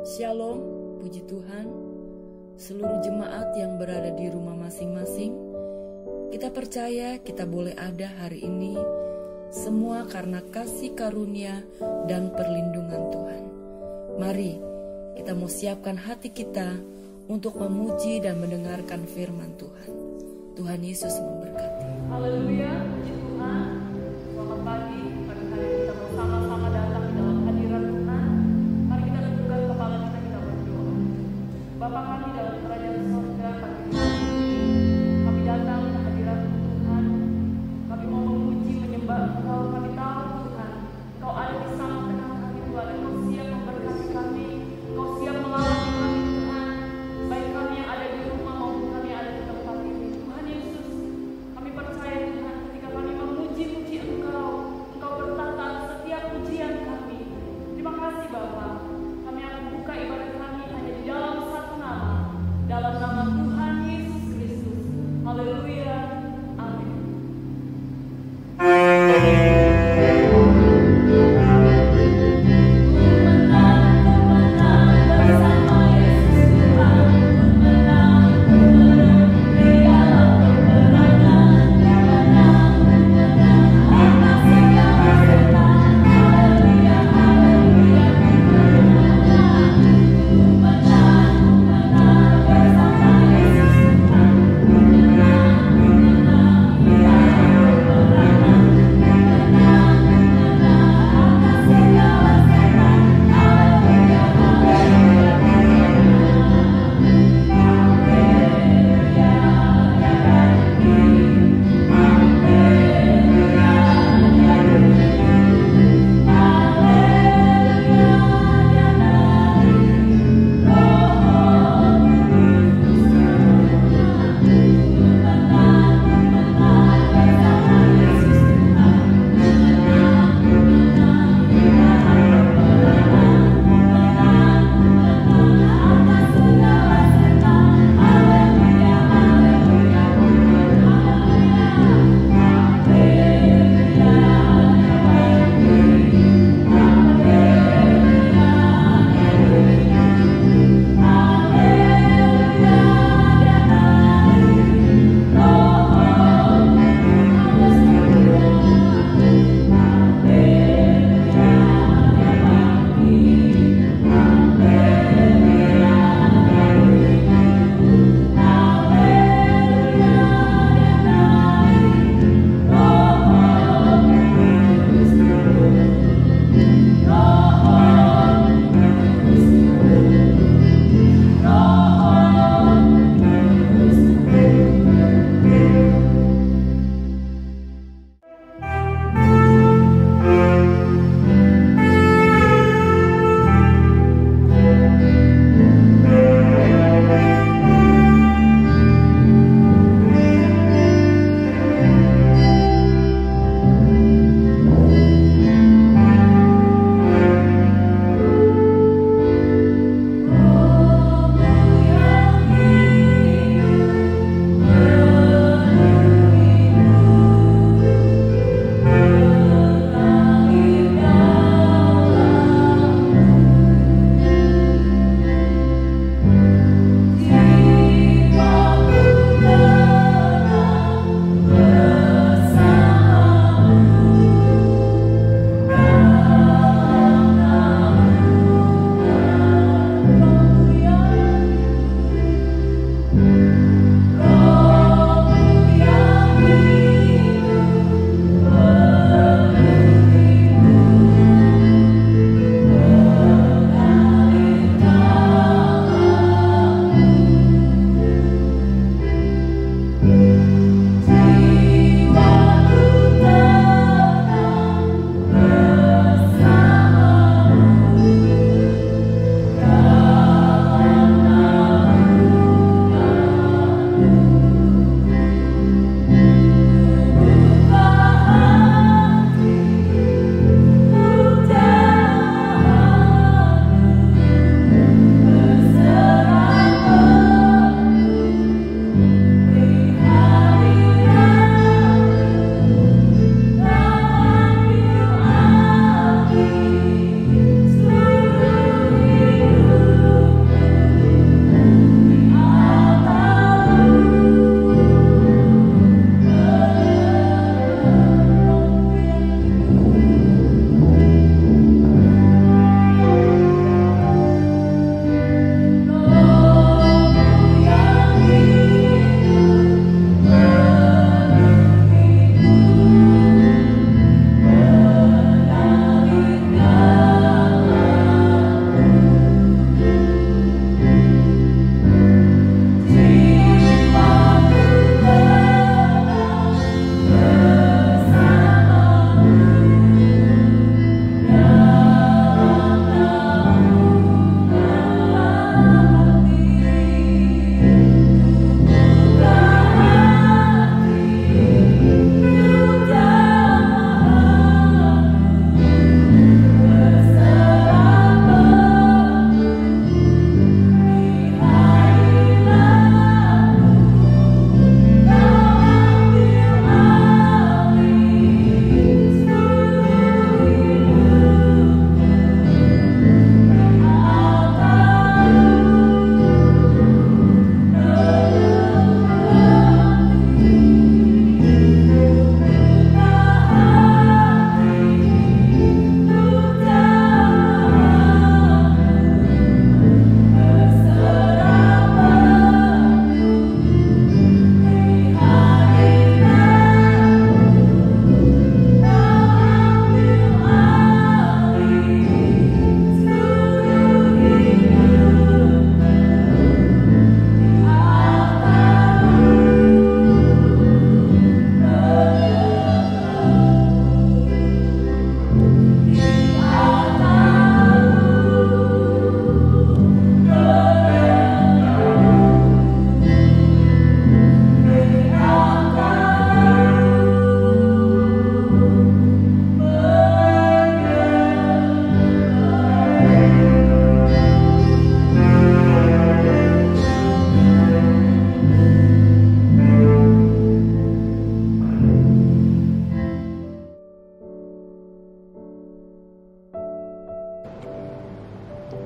Shalom, puji Tuhan. Seluruh jemaat yang berada di rumah masing-masing, kita percaya kita boleh ada hari ini, semua karena kasih karunia dan perlindungan Tuhan. Mari kita mau siapkan hati kita untuk memuji dan mendengarkan firman Tuhan. Tuhan Yesus memberkati. Haleluya, puji Tuhan. Selamat pagi, pagi hari kita mau sama-sama datang di dalam hadirat Tuhan. Mari kita tundukkan kepala kita berdoa. Bapa kami dalam kerajaan surga, kami datang ke hadirat Tuhan. Kami mau memuji, menyembah Engkau. Kami tahu Tuhan, Engkau ada di tengah kami Tuhan. Engkau siap memberkati kami, Engkau siap melayani kami Tuhan. Baik kami yang ada di rumah maupun kami yang ada di tempat ini. Tuhan Yesus, kami percaya Tuhan, ketika kami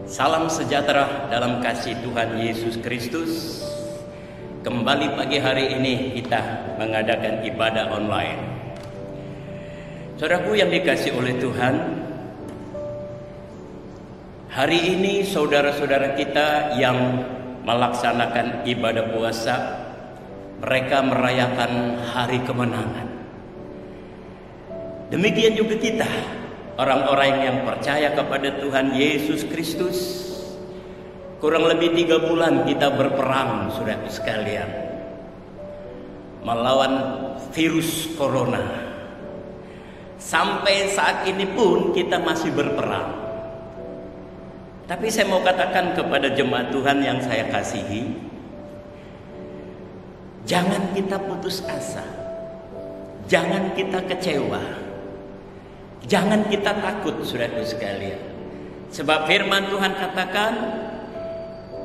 Salam sejahtera dalam kasih Tuhan Yesus Kristus. Kembali pagi hari ini kita mengadakan ibadah online. Saudaraku yang dikasih oleh Tuhan, hari ini saudara-saudara kita yang melaksanakan ibadah puasa, mereka merayakan hari kemenangan. Demikian juga kita, orang-orang yang percaya kepada Tuhan Yesus Kristus. Kurang lebih 3 bulan kita berperang, saudara sekalian, melawan virus corona. Sampai saat ini pun kita masih berperang. Tapi saya mau katakan kepada jemaat Tuhan yang saya kasihi, jangan kita putus asa, jangan kita kecewa, jangan kita takut, saudaraku sekalian. Sebab firman Tuhan katakan,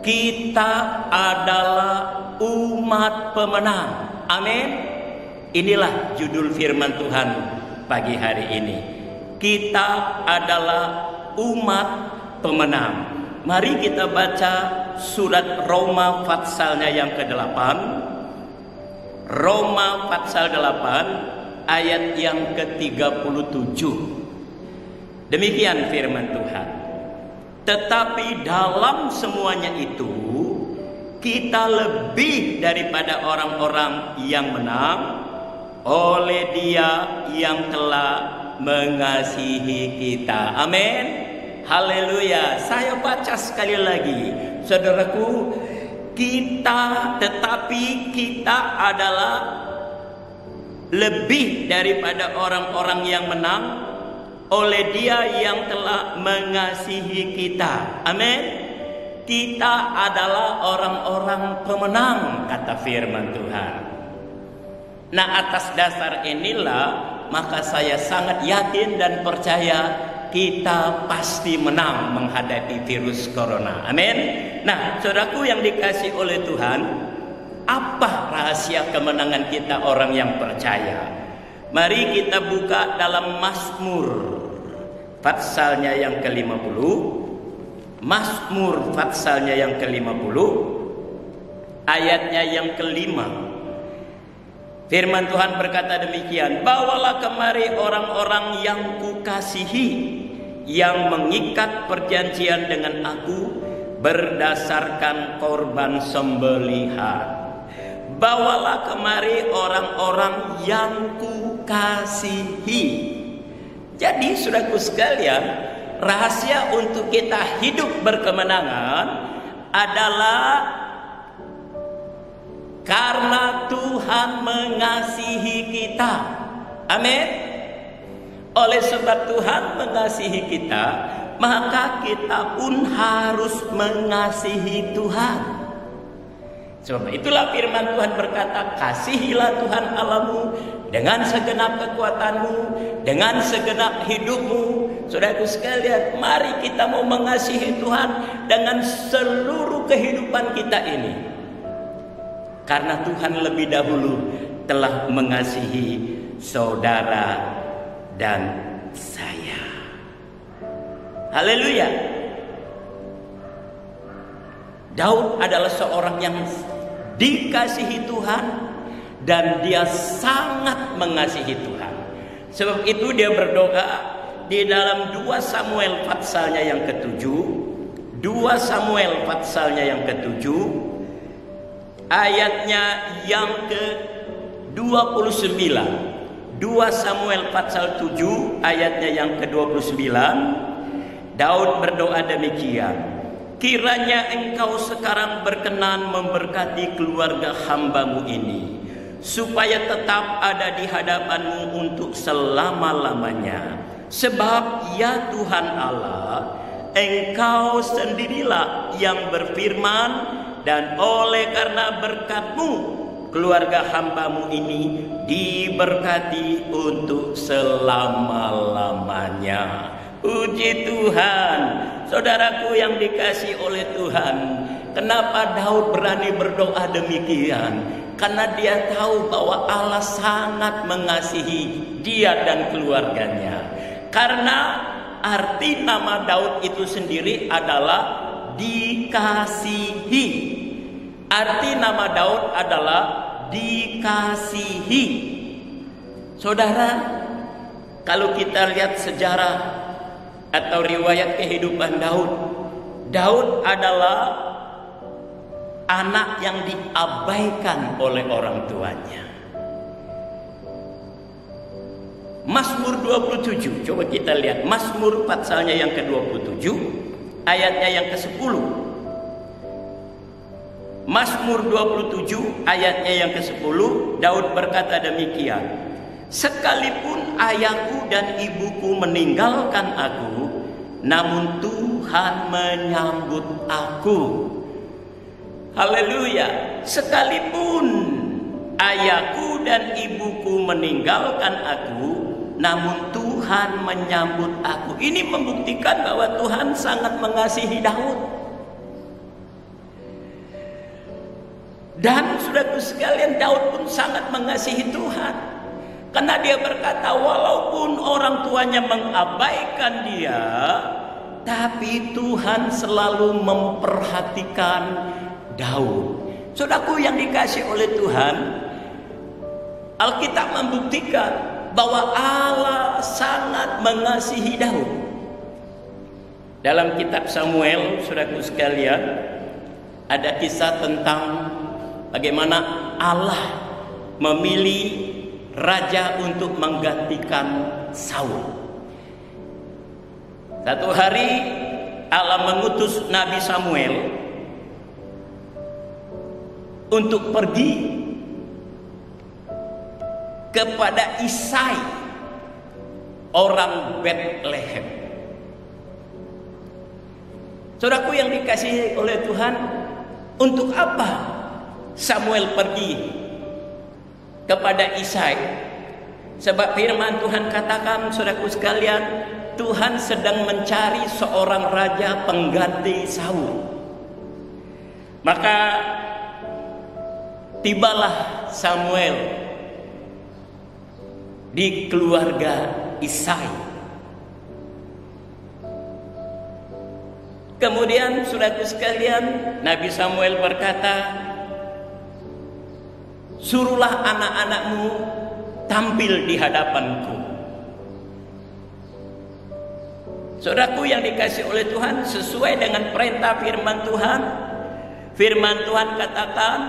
kita adalah umat pemenang. Amin. Inilah judul firman Tuhan pagi hari ini. Kita adalah umat pemenang. Mari kita baca surat Roma patsalnya yang ke-8. Roma pasal 8 ayat yang ke-37. Demikian firman Tuhan. Tetapi dalam semuanya itu kita lebih daripada orang-orang yang menang oleh Dia yang telah mengasihi kita. Amin. Haleluya. Saya baca sekali lagi, saudaraku, tetapi kita adalah lebih daripada orang-orang yang menang oleh Dia yang telah mengasihi kita. Amin. Kita adalah orang-orang pemenang, kata firman Tuhan. Nah, atas dasar inilah maka saya sangat yakin dan percaya kita pasti menang menghadapi virus corona. Amin. Nah, saudaraku yang dikasih oleh Tuhan, apa rahasia kemenangan kita orang yang percaya? Mari kita buka dalam Mazmur patsalnya yang ke-50. Mazmur patsalnya yang ke-50 ayatnya yang ke-5. Firman Tuhan berkata demikian, bawalah kemari orang-orang yang kukasihi, yang mengikat perjanjian dengan aku berdasarkan korban sembelihan. Bawalah kemari orang-orang yang kukasihi. Jadi saudaraku sekalian, rahasia untuk kita hidup berkemenangan adalah karena Tuhan mengasihi kita. Amin. Oleh sebab Tuhan mengasihi kita, maka kita pun harus mengasihi Tuhan. Sebab itulah firman Tuhan berkata, kasihilah Tuhan Allahmu dengan segenap kekuatanmu, dengan segenap hidupmu. Saudaraku sekalian, mari kita mau mengasihi Tuhan dengan seluruh kehidupan kita ini. Karena Tuhan lebih dahulu telah mengasihi saudara dan saya. Haleluya. Daud adalah seorang yang dikasihi Tuhan dan dia sangat mengasihi Tuhan. Sebab itu dia berdoa di dalam 2 Samuel patsalnya yang ke-7. 2 Samuel patsalnya yang ke-7 ayatnya yang ke-29. 2 Samuel pasal 7 ayatnya yang ke-29. Daud berdoa demikian, kiranya engkau sekarang berkenan memberkati keluarga hambamu ini, supaya tetap ada di hadapanmu untuk selama-lamanya. Sebab ya Tuhan Allah, engkau sendirilah yang berfirman, dan oleh karena berkat-Mu keluarga hambamu ini diberkati untuk selama-lamanya. Puji Tuhan. Saudaraku yang dikasihi oleh Tuhan, kenapa Daud berani berdoa demikian? Karena dia tahu bahwa Allah sangat mengasihi dia dan keluarganya. Karena arti nama Daud itu sendiri adalah dikasihi. Arti nama Daud adalah dikasihi. Saudara, kalau kita lihat sejarah atau riwayat kehidupan Daud, Daud adalah anak yang diabaikan oleh orang tuanya. Mazmur 27, coba kita lihat Mazmur pasalnya yang ke-27, ayatnya yang ke-10. Mazmur 27 ayatnya yang ke-10, Daud berkata demikian, sekalipun ayahku dan ibuku meninggalkan aku, namun Tuhan menyambut aku. Haleluya. Sekalipun ayahku dan ibuku meninggalkan aku, namun Tuhan menyambut aku. Ini membuktikan bahwa Tuhan sangat mengasihi Daud. Dan saudaraku sekalian, Daud pun sangat mengasihi Tuhan. Karena dia berkata, walaupun orang tuanya mengabaikan dia, tapi Tuhan selalu memperhatikan Daud. Saudaraku yang dikasih oleh Tuhan, Alkitab membuktikan bahwa Allah sangat mengasihi Daud. Dalam kitab Samuel, saudaraku sekalian, ada kisah tentang bagaimana Allah memilih raja untuk menggantikan Saul. Satu hari Allah mengutus Nabi Samuel untuk pergi kepada Isai, orang Bethlehem. Saudaraku yang dikasihi oleh Tuhan, untuk apa Samuel pergi kepada Isai? Sebab firman Tuhan katakan, saudaraku sekalian, Tuhan sedang mencari seorang raja pengganti Saul. Maka tibalah Samuel di keluarga Isai. Kemudian saudaraku sekalian, Nabi Samuel berkata, suruhlah anak-anakmu tampil di hadapanku. Saudaraku yang dikasih oleh Tuhan, sesuai dengan perintah firman Tuhan, firman Tuhan katakan,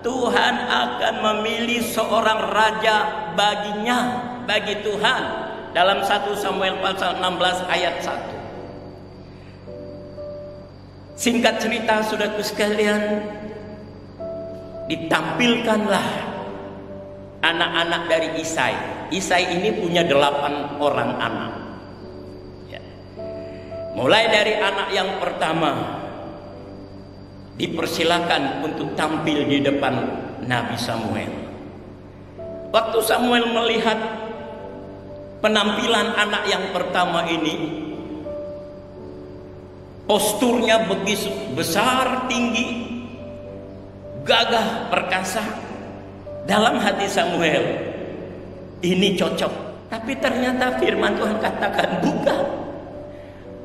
Tuhan akan memilih seorang raja baginya, bagi Tuhan. Dalam 1 Samuel pasal 16 ayat 1. Singkat cerita saudaraku sekalian, ditampilkanlah anak-anak dari Isai. Isai ini punya 8 orang anak. Ya. Mulai dari anak yang pertama dipersilakan untuk tampil di depan Nabi Samuel. Waktu Samuel melihat penampilan anak yang pertama ini, posturnya begitu besar, tinggi, gagah, perkasa. Dalam hati Samuel, ini cocok. Tapi ternyata firman Tuhan katakan,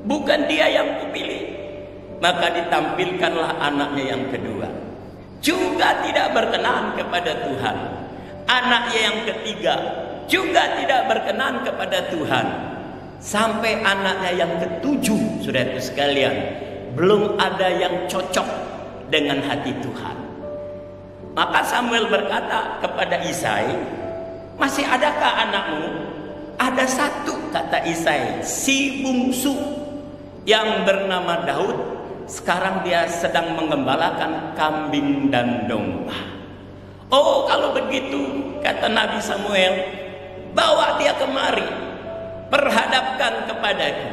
bukan dia yang kupilih. Maka ditampilkanlah anaknya yang kedua, juga tidak berkenan kepada Tuhan. Anaknya yang ketiga juga tidak berkenan kepada Tuhan. Sampai anaknya yang ketujuh, saudaraku sekalian, belum ada yang cocok dengan hati Tuhan. Maka Samuel berkata kepada Isai, masih adakah anakmu? Ada satu, kata Isai, si bungsu yang bernama Daud. Sekarang dia sedang mengembalakan kambing dan domba. Oh, kalau begitu, kata Nabi Samuel, bawa dia kemari, perhadapkan kepadaku.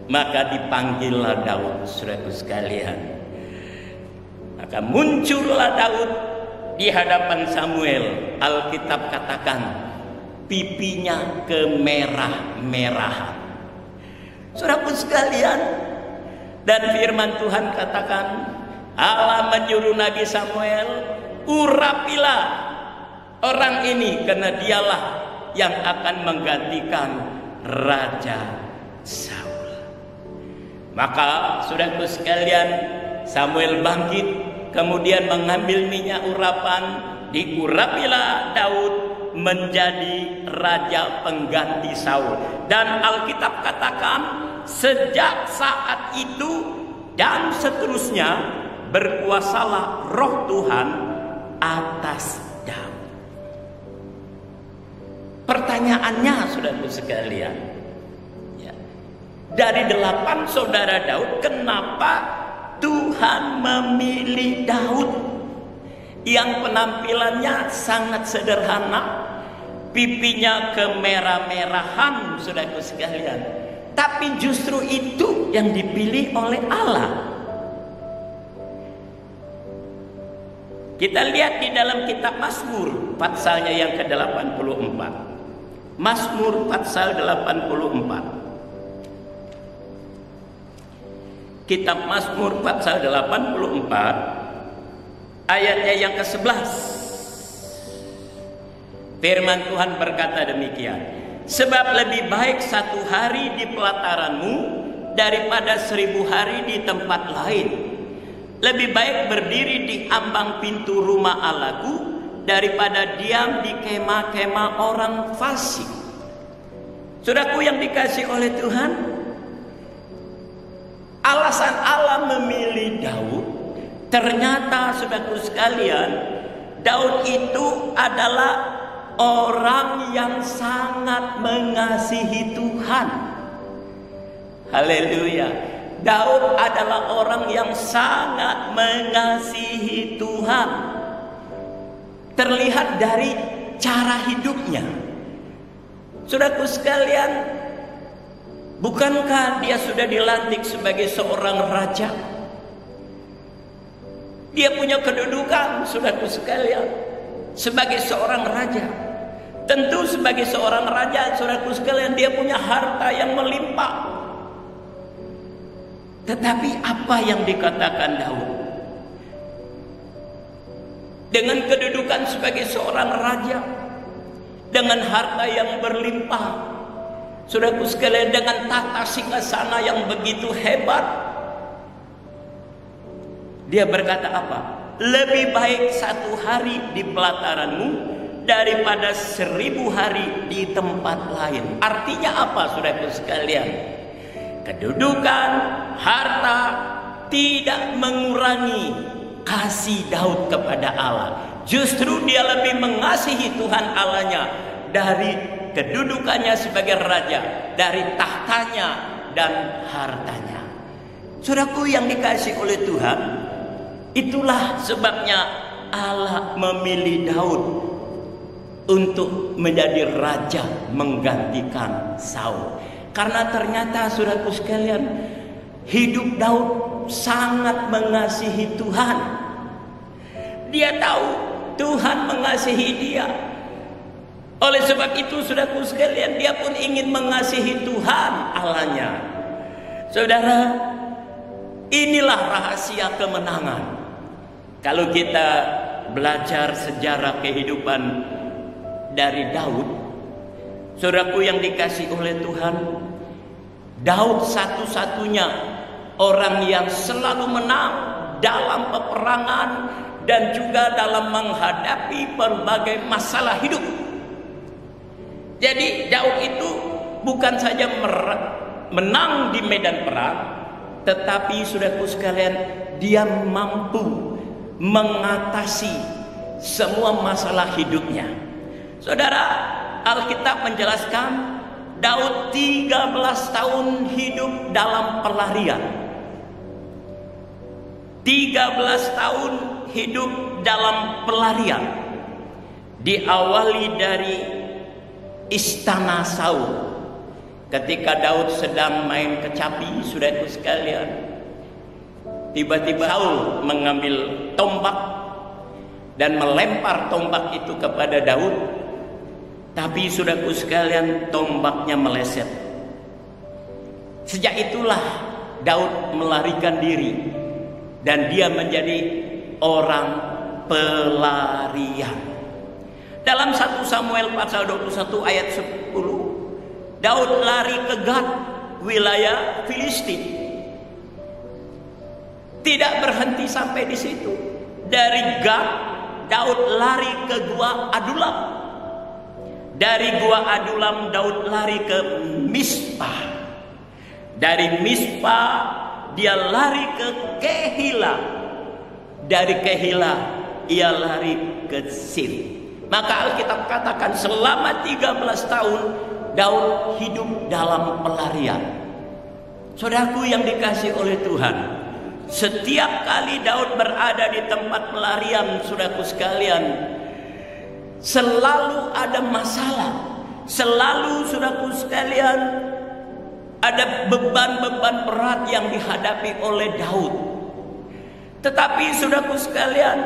Maka dipanggillah Daud, saudaraku sekalian. Maka muncullah Daud di hadapan Samuel. Alkitab katakan, pipinya kemerah-merahan. Saudaraku sekalian, dan firman Tuhan katakan, Allah menyuruh Nabi Samuel, urapilah orang ini, karena dialah yang akan menggantikan Raja Saul. Maka saudaraku sekalian, Samuel bangkit, kemudian mengambil minyak urapan, diurapilah Daud menjadi raja pengganti Saul. Dan Alkitab katakan sejak saat itu dan seterusnya berkuasalah roh Tuhan atas Daud. Pertanyaannya saudaraku sekalian, ya, dari 8 saudara Daud, kenapa Tuhan memilih Daud yang penampilannya sangat sederhana, pipinya kemerah-merahan saudaraku sekalian, tapi justru itu yang dipilih oleh Allah. Kita lihat di dalam kitab Mazmur pasalnya yang ke-84. Mazmur pasal 84. Kitab Mazmur pasal 84 ayatnya yang ke-11. Firman Tuhan berkata demikian, sebab lebih baik 1 hari di pelataranmu daripada 1000 hari di tempat lain. Lebih baik berdiri di ambang pintu rumah Allahku daripada diam di kemah-kemah orang fasik. Saudaraku yang dikasih oleh Tuhan, alasan Allah memilih Daud, ternyata saudaraku sekalian, Daud itu adalah orang yang sangat mengasihi Tuhan. Haleluya. Daud adalah orang yang sangat mengasihi Tuhan. Terlihat dari cara hidupnya. Saudaraku sekalian, bukankah dia sudah dilantik sebagai seorang raja? Dia punya kedudukan, saudaraku sekalian, sebagai seorang raja. Tentu sebagai seorang raja, saudaraku sekalian, dia punya harta yang melimpah. Tetapi apa yang dikatakan Daud? Dengan kedudukan sebagai seorang raja, dengan harta yang berlimpah, saudaraku sekalian, dengan tata singgasana yang begitu hebat, dia berkata apa? Lebih baik 1 hari di pelataranmu daripada 1000 hari di tempat lain. Artinya apa saudaraku sekalian? Kedudukan, harta tidak mengurangi kasih Daud kepada Allah. Justru dia lebih mengasihi Tuhan Allahnya dari kedudukannya sebagai raja, dari tahtanya dan hartanya. Saudaraku yang dikasihi oleh Tuhan, itulah sebabnya Allah memilih Daud untuk menjadi raja menggantikan Saul. Karena ternyata saudaraku sekalian, hidup Daud sangat mengasihi Tuhan. Dia tahu Tuhan mengasihi dia. Oleh sebab itu saudaraku sekalian, dia pun ingin mengasihi Tuhan Allahnya. Saudara, inilah rahasia kemenangan. Kalau kita belajar sejarah kehidupan dari Daud, saudaraku yang dikasih oleh Tuhan, Daud satu-satunya orang yang selalu menang dalam peperangan dan juga dalam menghadapi berbagai masalah hidup. Jadi Daud itu bukan saja menang di medan perang, tetapi saudaraku sekalian, dia mampu mengatasi semua masalah hidupnya. Saudara, Alkitab menjelaskan Daud 13 tahun hidup dalam pelarian. 13 tahun hidup dalam pelarian. Diawali dari istana Saul. Ketika Daud sedang main kecapi, saudaraku sekalian, tiba-tiba Saul mengambil tombak dan melempar tombak itu kepada Daud. Tapi saudaraku sekalian, tombaknya meleset. Sejak itulah Daud melarikan diri dan dia menjadi orang pelarian. Dalam 1 Samuel pasal 21 ayat 10, Daud lari ke Gad, wilayah Filistin. Tidak berhenti sampai di situ. Dari Gad, Daud lari ke Gua Adulam. Dari Gua Adulam, Daud lari ke Mispa. Dari Mispa, dia lari ke Kehila. Dari Kehila, ia lari ke Sif. Maka Alkitab katakan selama 13 tahun Daud hidup dalam pelarian. Saudaraku yang dikasihi oleh Tuhan, setiap kali Daud berada di tempat pelarian, saudaraku sekalian, selalu ada masalah. Selalu, saudaraku sekalian, ada beban-beban berat yang dihadapi oleh Daud. Tetapi saudaraku sekalian,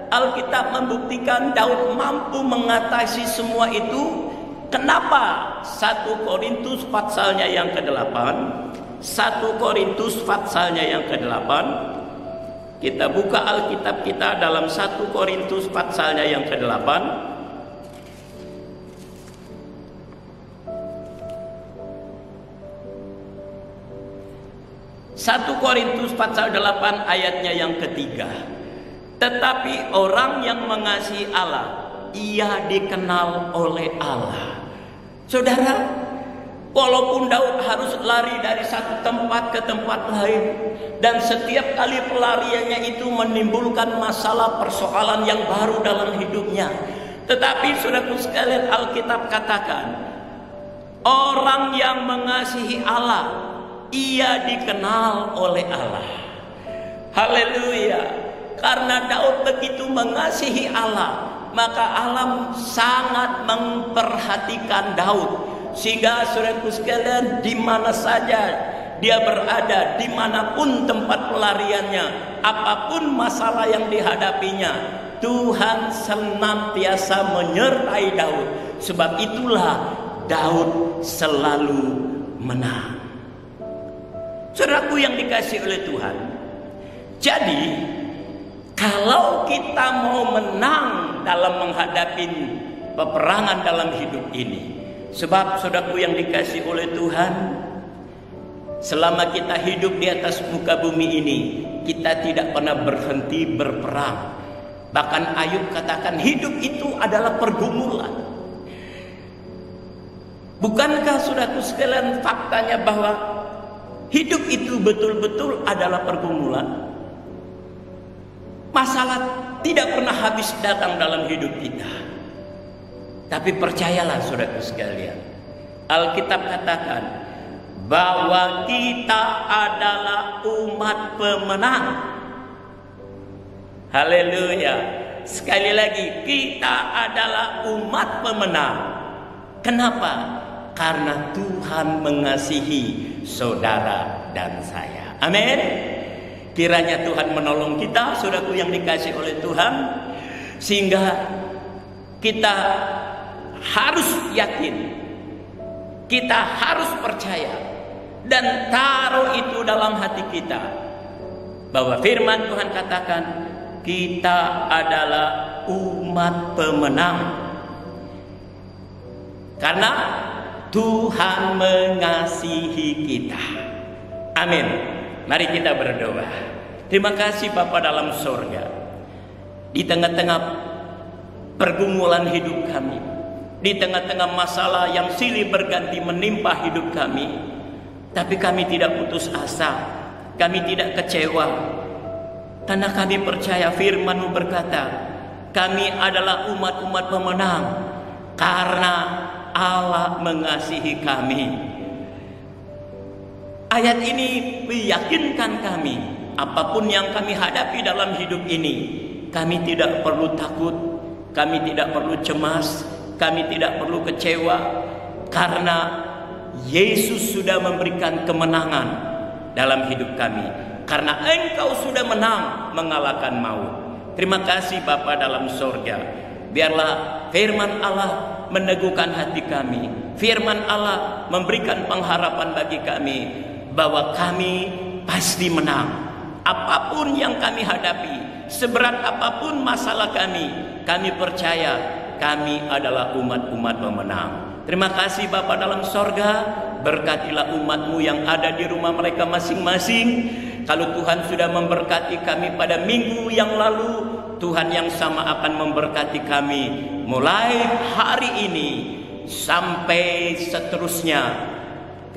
Alkitab membuktikan Daud mampu mengatasi semua itu. Kenapa? 1 Korintus pasalnya yang ke-8. 1 Korintus pasalnya yang ke-8. Kita buka Alkitab kita dalam 1 Korintus pasalnya yang ke-8. 1 Korintus pasal 8 ayatnya yang ketiga. Tetapi orang yang mengasihi Allah, ia dikenal oleh Allah. Saudara, walaupun Daud harus lari dari satu tempat ke tempat lain, dan setiap kali pelariannya itu menimbulkan masalah persoalan yang baru dalam hidupnya, tetapi saudaraku sekalian, Alkitab katakan orang yang mengasihi Allah, ia dikenal oleh Allah. Haleluya. Karena Daud begitu mengasihi Allah, maka Allah sangat memperhatikan Daud. Sehingga saudaraku sekalian, di mana saja dia berada, dimanapun tempat pelariannya, apapun masalah yang dihadapinya, Tuhan senantiasa menyertai Daud. Sebab itulah Daud selalu menang. Saudaraku yang dikasihi oleh Tuhan, jadi kalau kita mau menang dalam menghadapi peperangan dalam hidup ini, sebab saudaraku yang dikasihi oleh Tuhan, selama kita hidup di atas muka bumi ini, kita tidak pernah berhenti berperang. Bahkan Ayub katakan hidup itu adalah pergumulan. Bukankah saudaraku sekalian faktanya bahwa hidup itu betul-betul adalah pergumulan? Masalah tidak pernah habis datang dalam hidup kita. Tapi percayalah saudaraku sekalian, Alkitab katakan bahwa kita adalah umat pemenang. Haleluya. Sekali lagi, kita adalah umat pemenang. Kenapa? Karena Tuhan mengasihi saudara dan saya. Amin. Kiranya Tuhan menolong kita, saudaraku yang dikasihi oleh Tuhan, sehingga kita harus yakin, kita harus percaya, dan taruh itu dalam hati kita, bahwa firman Tuhan katakan kita adalah umat pemenang, karena Tuhan mengasihi kita. Amin. Mari kita berdoa. Terima kasih Bapa dalam sorga, di tengah-tengah pergumulan hidup kami, di tengah-tengah masalah yang silih berganti menimpa hidup kami, tapi kami tidak putus asa, kami tidak kecewa, karena kami percaya firman-Mu berkata, kami adalah umat-umat pemenang karena Allah mengasihi kami. Ayat ini meyakinkan kami, apapun yang kami hadapi dalam hidup ini, kami tidak perlu takut, kami tidak perlu cemas, kami tidak perlu kecewa, karena Yesus sudah memberikan kemenangan dalam hidup kami. Karena Engkau sudah menang mengalahkan maut. Terima kasih Bapa dalam sorga. Biarlah firman Allah meneguhkan hati kami, firman Allah memberikan pengharapan bagi kami, bahwa kami pasti menang. Apapun yang kami hadapi, seberat apapun masalah kami percaya kami adalah umat-umat pemenang. Terima kasih Bapa dalam sorga. Berkatilah umat-Mu yang ada di rumah mereka masing-masing. Kalau Tuhan sudah memberkati kami pada minggu yang lalu, Tuhan yang sama akan memberkati kami mulai hari ini sampai seterusnya.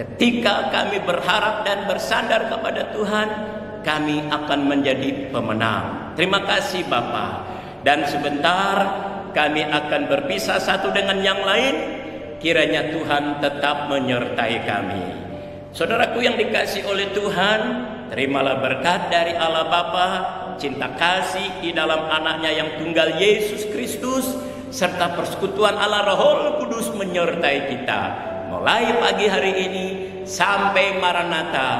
Ketika kami berharap dan bersandar kepada Tuhan, kami akan menjadi pemenang. Terima kasih Bapa. Dan sebentar kami akan berpisah satu dengan yang lain. Kiranya Tuhan tetap menyertai kami. Saudaraku yang dikasihi oleh Tuhan, terimalah berkat dari Allah Bapa, cinta kasih di dalam anaknya yang tunggal Yesus Kristus, serta persekutuan Allah Roh Kudus menyertai kita. Mulai pagi hari ini sampai Maranatha,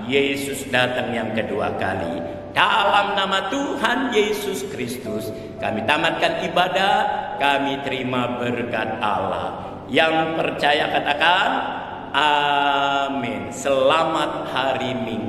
Yesus datang yang kedua kali. Dalam nama Tuhan Yesus Kristus, kami tamatkan ibadah, kami terima berkat Allah. Yang percaya katakan amin. Selamat hari Minggu.